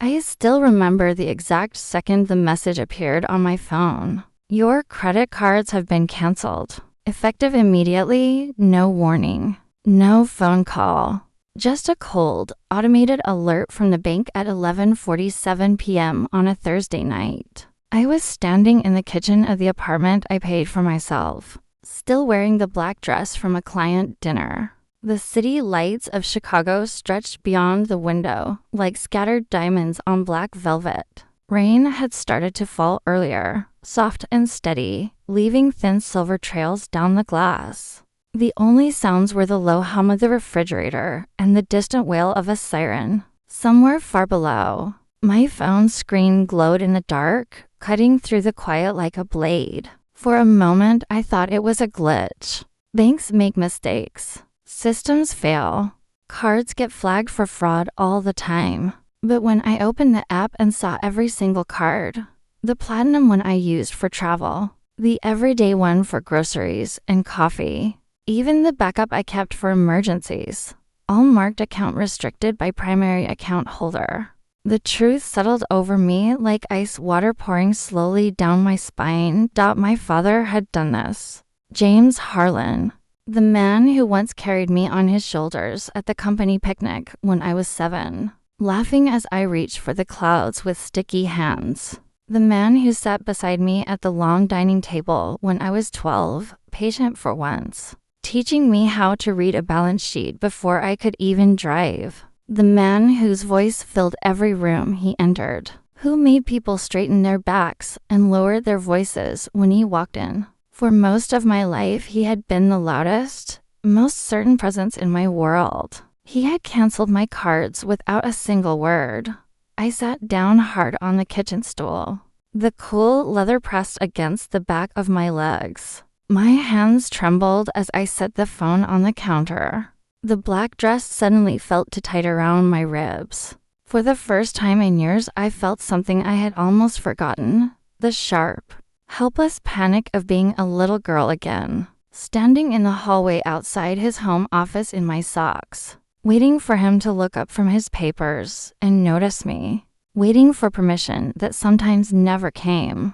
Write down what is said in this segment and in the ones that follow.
I still remember the exact second the message appeared on my phone. Your credit cards have been canceled. Effective immediately, no warning. No phone call. Just a cold, automated alert from the bank at 11:47 p.m. on a Thursday night. I was standing in the kitchen of the apartment I paid for myself, still wearing the black dress from a client dinner. The city lights of Chicago stretched beyond the window like scattered diamonds on black velvet. Rain had started to fall earlier, soft and steady, leaving thin silver trails down the glass. The only sounds were the low hum of the refrigerator and the distant wail of a siren. Somewhere far below, my phone's screen glowed in the dark, cutting through the quiet like a blade. For a moment, I thought it was a glitch. Banks make mistakes. Systems fail. Cards get flagged for fraud all the time. But when I opened the app and saw every single card, the platinum one I used for travel, the everyday one for groceries and coffee, even the backup I kept for emergencies, all marked account restricted by primary account holder. The truth settled over me like ice water pouring slowly down my spine. My father had done this. James Harlan, the man who once carried me on his shoulders at the company picnic when I was 7, laughing as I reached for the clouds with sticky hands. The man who sat beside me at the long dining table when I was 12, patient for once, teaching me how to read a balance sheet before I could even drive. The man whose voice filled every room he entered, who made people straighten their backs and lower their voices when he walked in. For most of my life, he had been the loudest, most certain presence in my world. He had canceled my cards without a single word. I sat down hard on the kitchen stool, the cool leather pressed against the back of my legs. My hands trembled as I set the phone on the counter. The black dress suddenly felt too tight around my ribs. For the first time in years, I felt something I had almost forgotten. The sharp, helpless panic of being a little girl again, standing in the hallway outside his home office in my socks, waiting for him to look up from his papers and notice me, waiting for permission that sometimes never came.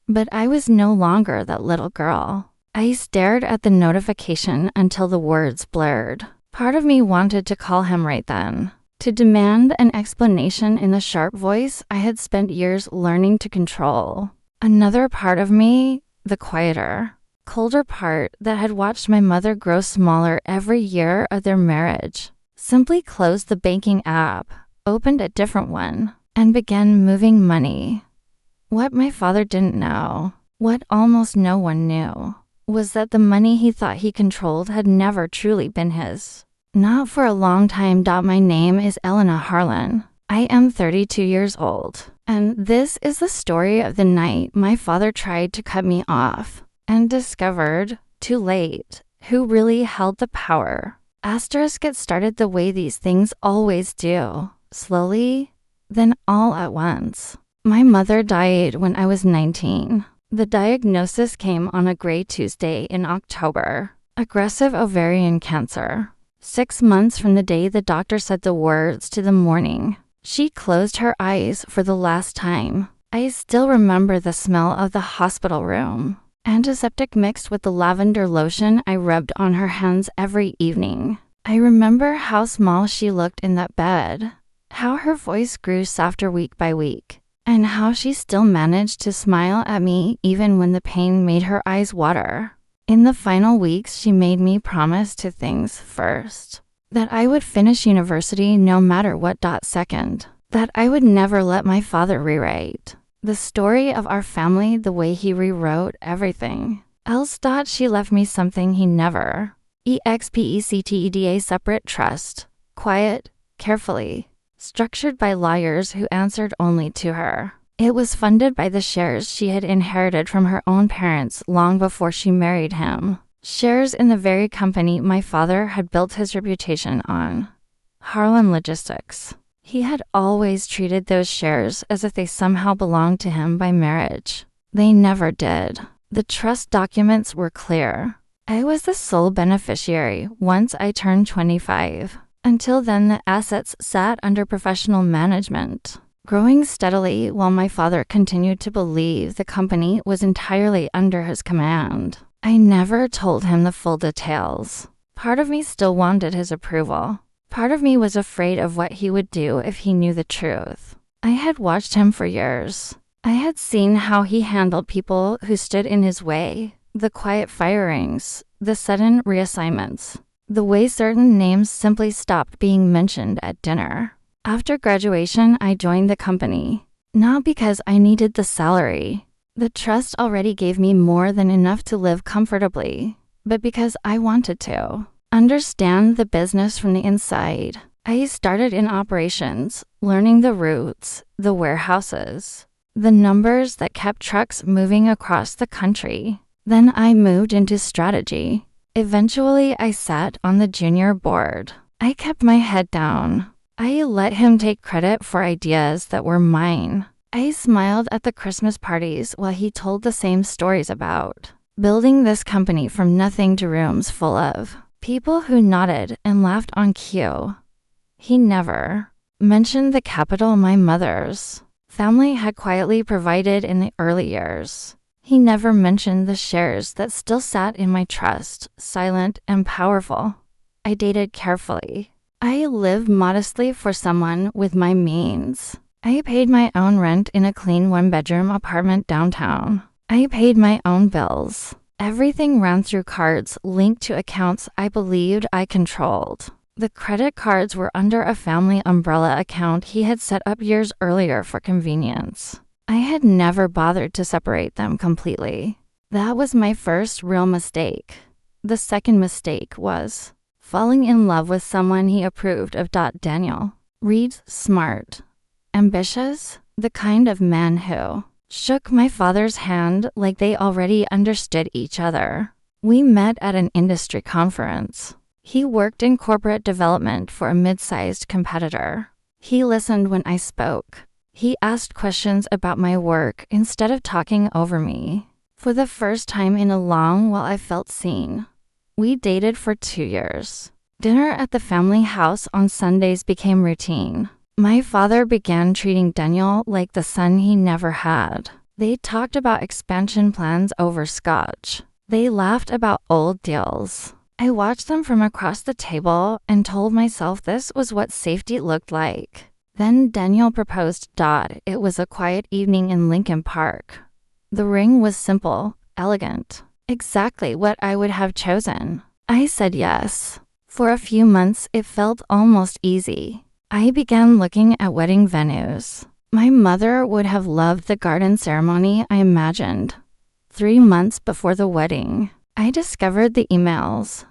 But I was no longer that little girl. I stared at the notification until the words blurred. Part of me wanted to call him right then, to demand an explanation in the sharp voice I had spent years learning to control. Another part of me, the quieter, colder part that had watched my mother grow smaller every year of their marriage, simply closed the banking app, opened a different one, and began moving money. What my father didn't know, what almost no one knew, was that the money he thought he controlled had never truly been his. Not for a long time. My name is Elena Harlan. I am 32 years old, and this is the story of the night my father tried to cut me off and discovered, too late, who really held the power. It started the way these things always do, slowly, then all at once. My mother died when I was 19. The diagnosis came on a gray Tuesday in October. Aggressive ovarian cancer. 6 months from the day the doctor said the words to the morning she closed her eyes for the last time. I still remember the smell of the hospital room. Antiseptic mixed with the lavender lotion I rubbed on her hands every evening. I remember how small she looked in that bed, how her voice grew softer week by week, and how she still managed to smile at me even when the pain made her eyes water. In the final weeks, she made me promise two things. First, that I would finish university no matter what. Second, that I would never let my father rewrite the story of our family the way he rewrote everything else. She left me something he never. EXPECTED, a separate trust, quiet, carefully structured by lawyers who answered only to her. It was funded by the shares she had inherited from her own parents long before she married him. Shares in the very company my father had built his reputation on, Harlan Logistics. He had always treated those shares as if they somehow belonged to him by marriage. They never did. The trust documents were clear. I was the sole beneficiary once I turned 25. Until then, the assets sat under professional management. growing steadily while my father continued to believe the company was entirely under his command. I never told him the full details. Part of me still wanted his approval. Part of me was afraid of what he would do if he knew the truth. I had watched him for years. I had seen how he handled people who stood in his way, the quiet firings, the sudden reassignments, the way certain names simply stopped being mentioned at dinner. After graduation, I joined the company, not because I needed the salary. The trust already gave me more than enough to live comfortably, but because I wanted to understand the business from the inside. I started in operations, learning the routes, the warehouses, the numbers that kept trucks moving across the country. Then I moved into strategy. Eventually, I sat on the junior board. I kept my head down. I let him take credit for ideas that were mine. I smiled at the Christmas parties while he told the same stories about building this company from nothing to rooms full of people who nodded and laughed on cue. He never mentioned the capital my mother's family had quietly provided in the early years. He never mentioned the shares that still sat in my trust, silent and powerful. I dated carefully. I lived modestly for someone with my means. I paid my own rent in a clean one-bedroom apartment downtown. I paid my own bills. Everything ran through cards linked to accounts I believed I controlled. The credit cards were under a family umbrella account he had set up years earlier for convenience. I had never bothered to separate them completely. That was my first real mistake. The second mistake was falling in love with someone he approved of. Daniel reads smart, ambitious, the kind of man who shook my father's hand like they already understood each other. We met at an industry conference. He worked in corporate development for a mid-sized competitor. He listened when I spoke. He asked questions about my work instead of talking over me. For the first time in a long while, I felt seen. We dated for 2 years. Dinner at the family house on Sundays became routine. My father began treating Daniel like the son he never had. They talked about expansion plans over scotch. They laughed about old deals. I watched them from across the table and told myself this was what safety looked like. Then Daniel proposed. It was a quiet evening in Lincoln Park. The ring was simple, elegant, exactly what I would have chosen. I said yes. For a few months, it felt almost easy. I began looking at wedding venues. My mother would have loved the garden ceremony I imagined. 3 months before the wedding, I discovered the emails.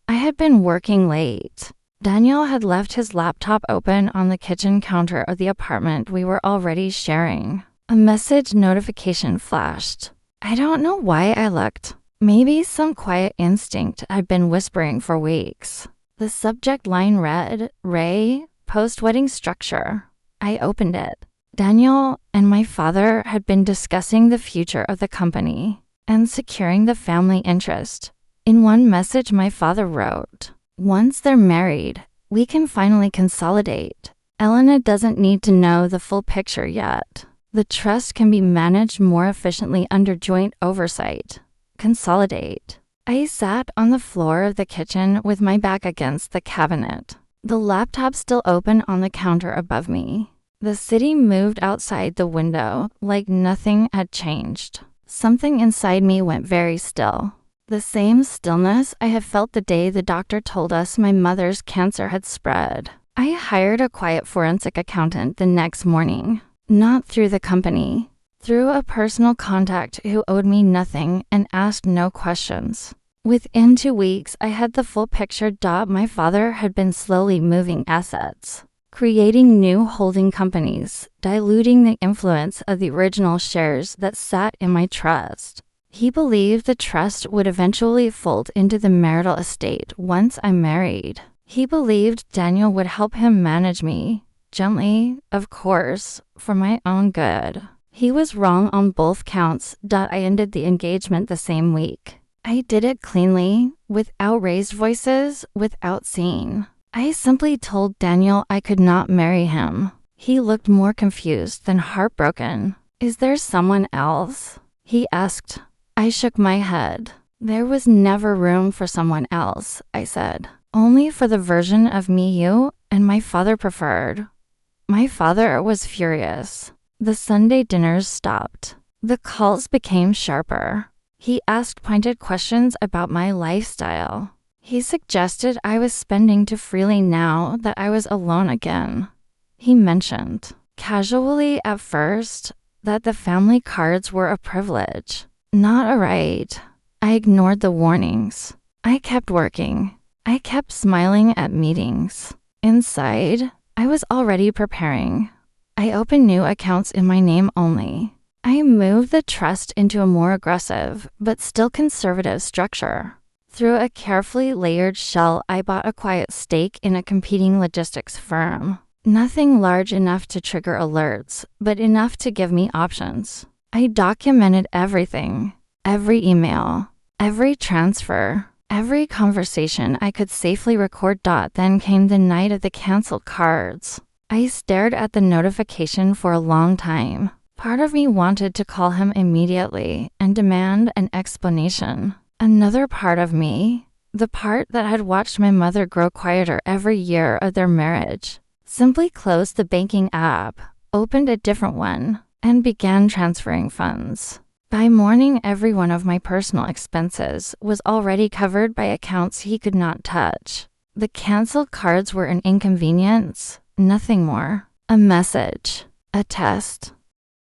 I had been working late. Daniel had left his laptop open on the kitchen counter of the apartment we were already sharing. A message notification flashed. I don't know why I looked. Maybe some quiet instinct I'd been whispering for weeks. The subject line read, Ray, post-wedding structure. I opened it. Daniel and my father had been discussing the future of the company and securing the family interest. In one message my father wrote, once they're married, we can finally consolidate. Elena doesn't need to know the full picture yet. The trust can be managed more efficiently under joint oversight. Consolidate. I sat on the floor of the kitchen with my back against the cabinet, the laptop still open on the counter above me. The city moved outside the window like nothing had changed. Something inside me went very still. The same stillness I had felt the day the doctor told us my mother's cancer had spread. I hired a quiet forensic accountant the next morning, not through the company, through a personal contact who owed me nothing and asked no questions. Within 2 weeks, I had the full picture. My father had been slowly moving assets, creating new holding companies, diluting the influence of the original shares that sat in my trust. He believed the trust would eventually fold into the marital estate once I'm married. He believed Daniel would help him manage me, gently, of course, for my own good. He was wrong on both counts. I ended the engagement the same week. I did it cleanly, without raised voices, without seeing. I simply told Daniel I could not marry him. He looked more confused than heartbroken. Is there someone else? He asked. I shook my head. There was never room for someone else, I said. Only for the version of me you and my father preferred. My father was furious. The Sunday dinners stopped. The calls became sharper. He asked pointed questions about my lifestyle. He suggested I was spending too freely now that I was alone again. He mentioned, casually at first, that the family cards were a privilege, not a right. I ignored the warnings. I kept working. I kept smiling at meetings. Inside, I was already preparing. I opened new accounts in my name only. I moved the trust into a more aggressive, but still conservative structure. Through a carefully layered shell, I bought a quiet stake in a competing logistics firm. Nothing large enough to trigger alerts, but enough to give me options. I documented everything, every email, every transfer, every conversation I could safely record. Then came the night of the canceled cards. I stared at the notification for a long time. Part of me wanted to call him immediately and demand an explanation. Another part of me, the part that had watched my mother grow quieter every year of their marriage, simply closed the banking app, opened a different one, and began transferring funds. By morning, every one of my personal expenses was already covered by accounts he could not touch. The canceled cards were an inconvenience, nothing more. A message, a test.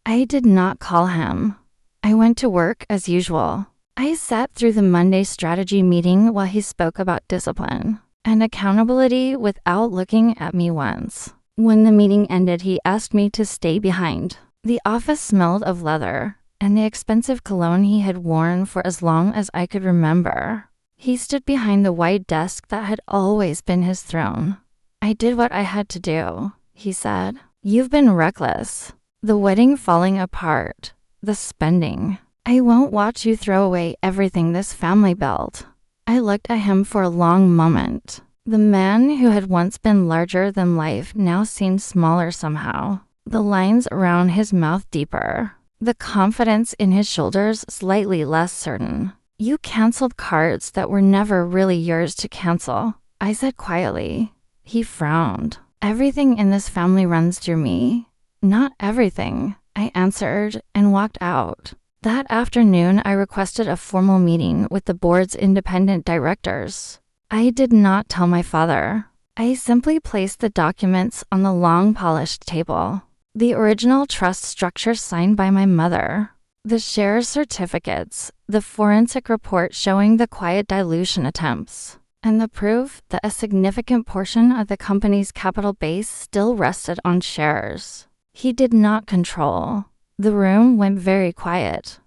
I did not call him. I went to work as usual. I sat through the Monday strategy meeting while he spoke about discipline and accountability without looking at me once. When the meeting ended, he asked me to stay behind. The office smelled of leather and the expensive cologne he had worn for as long as I could remember. He stood behind the white desk that had always been his throne. I did what I had to do, he said. You've been reckless. The wedding falling apart. The spending. I won't watch you throw away everything this family built. I looked at him for a long moment. The man who had once been larger than life now seemed smaller somehow. The lines around his mouth deeper. The confidence in his shoulders slightly less certain. You canceled cards that were never really yours to cancel, I said quietly. He frowned. Everything in this family runs through me. Not everything, I answered and walked out. That afternoon, I requested a formal meeting with the board's independent directors. I did not tell my father. I simply placed the documents on the long polished table. The original trust structure signed by my mother. The share certificates, the forensic report showing the quiet dilution attempts, and the proof that a significant portion of the company's capital base still rested on shares he did not control. The room went very quiet.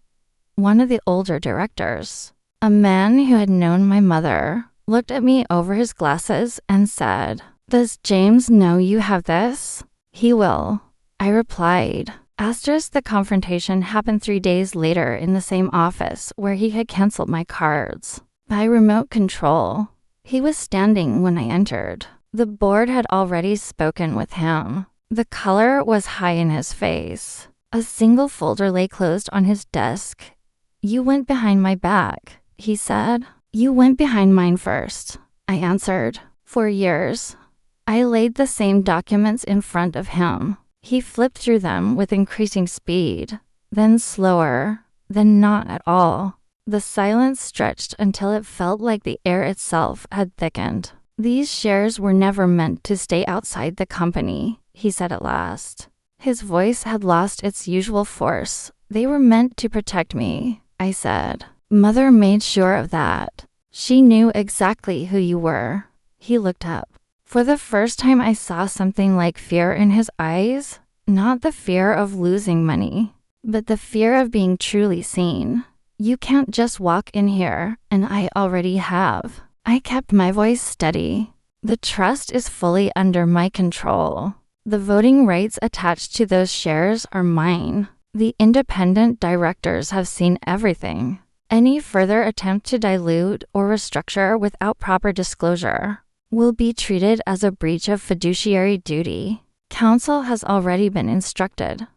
One of the older directors, a man who had known my mother, looked at me over his glasses and said, "Does James know you have this?" "He will," I replied. The confrontation happened 3 days later in the same office where he had canceled my cards. By remote control, he was standing when I entered. The board had already spoken with him. The color was high in his face. A single folder lay closed on his desk. "You went behind my back," he said. "You went behind mine first," I answered. For years, I laid the same documents in front of him. He flipped through them with increasing speed, then slower, then not at all. The silence stretched until it felt like the air itself had thickened. "These shares were never meant to stay outside the company," he said at last. His voice had lost its usual force. "They were meant to protect me," I said. "Mother made sure of that. She knew exactly who you were." He looked up. For the first time, I saw something like fear in his eyes. Not the fear of losing money, but the fear of being truly seen. "You can't just walk in here, and I already have." I kept my voice steady. "The trust is fully under my control. The voting rights attached to those shares are mine. The independent directors have seen everything. Any further attempt to dilute or restructure without proper disclosure will be treated as a breach of fiduciary duty." Counsel has already been instructed.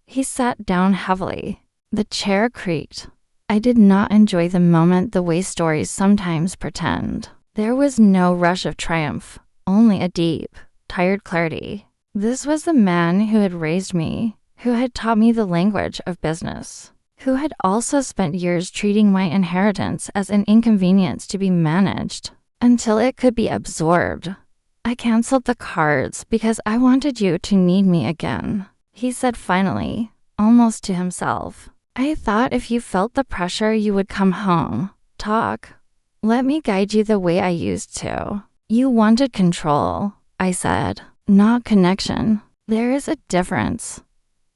He sat down heavily. The chair creaked. I did not enjoy the moment the way stories sometimes pretend. There was no rush of triumph, only a deep, tired clarity. This was the man who had raised me, who had taught me the language of business, who had also spent years treating my inheritance as an inconvenience to be managed until it could be absorbed. I canceled the cards because I wanted you to need me again, he said finally, almost to himself. I thought if you felt the pressure you would come home, talk. Let me guide you the way I used to. You wanted control, I said, not connection. There is a difference.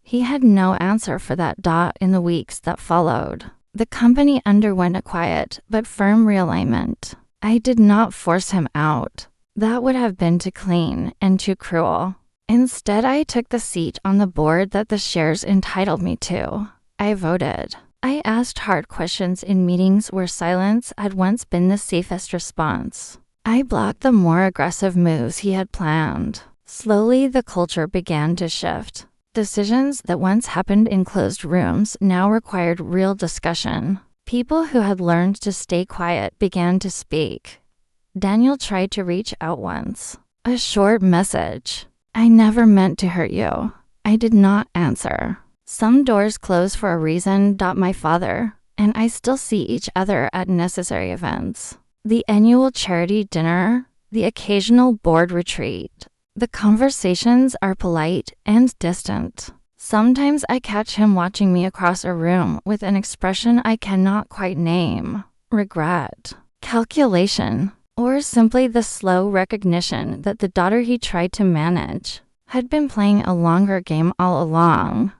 He had no answer for that dot in the weeks that followed. The company underwent a quiet but firm realignment. I did not force him out. That would have been too clean and too cruel. Instead, I took the seat on the board that the shares entitled me to. I voted. I asked hard questions in meetings where silence had once been the safest response. I blocked the more aggressive moves he had planned. Slowly, the culture began to shift. Decisions that once happened in closed rooms now required real discussion. People who had learned to stay quiet began to speak. Daniel tried to reach out once. A short message. I never meant to hurt you. I did not answer. Some doors close for a reason. My father and I still see each other at necessary events. The annual charity dinner, the occasional board retreat. The conversations are polite and distant. Sometimes I catch him watching me across a room with an expression I cannot quite name. Regret, calculation, or simply the slow recognition that the daughter he tried to manage had been playing a longer game all along.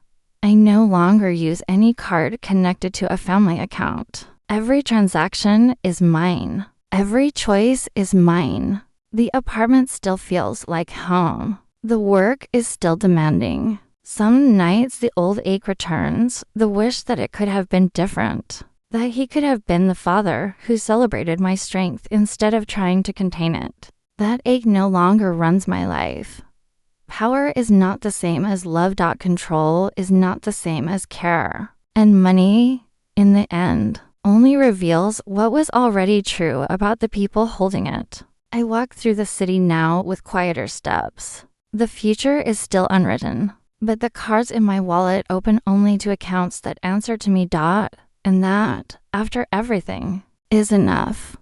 I no longer use any card connected to a family account. Every transaction is mine. Every choice is mine. The apartment still feels like home. The work is still demanding. Some nights the old ache returns, the wish that it could have been different, that he could have been the father who celebrated my strength instead of trying to contain it. That ache no longer runs my life. Power is not the same as love. Control is not the same as care. And money, in the end, only reveals what was already true about the people holding it. I walk through the city now with quieter steps. The future is still unwritten, but the cards in my wallet open only to accounts that answer to me. And that, after everything, is enough.